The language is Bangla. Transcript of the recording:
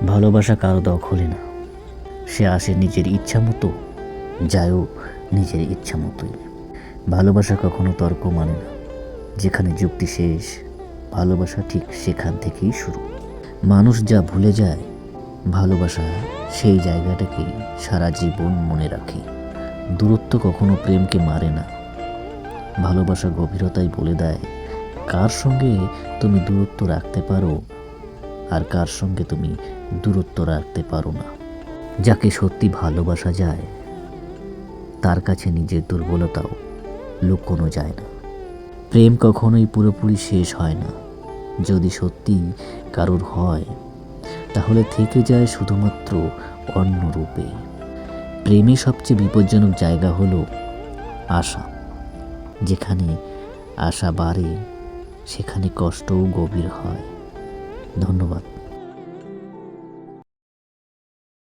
ভালোবাসা কারো দখলে না, সে আসে নিজের ইচ্ছা মতো, যায়ও নিজের ইচ্ছা মতোই। ভালোবাসা কখনো তর্ক মানে না, যেখানে যুক্তি শেষ ভালোবাসা ঠিক সেখান থেকেই শুরু। মানুষ যা ভুলে যায়, ভালোবাসা সেই জায়গাটাকেই সারা জীবন মনে রাখে। দূরত্ব কখনো প্রেমকে মারে না, ভালোবাসা গভীরতাই বলে দেয় কার সঙ্গে তুমি দূরত্ব রাখতে পারো আর কার সঙ্গে তুমি দূরত্ব রাখতে পারো না। যাকে সত্যি ভালোবাসা যায় তার কাছে নিজের দুর্বলতাও লুকোনো যায় না। প্রেম কখনোই পুরোপুরি শেষ হয় না, যদি সত্যি কারোর হয় তাহলে থেকে যায় শুধুমাত্র অন্য রূপে। প্রেমে সবচেয়ে বিপজ্জনক জায়গা হলো আশা। যেখানে আশা বাড়ে সেখানে কষ্টও গভীর হয়। ধন্যবাদ।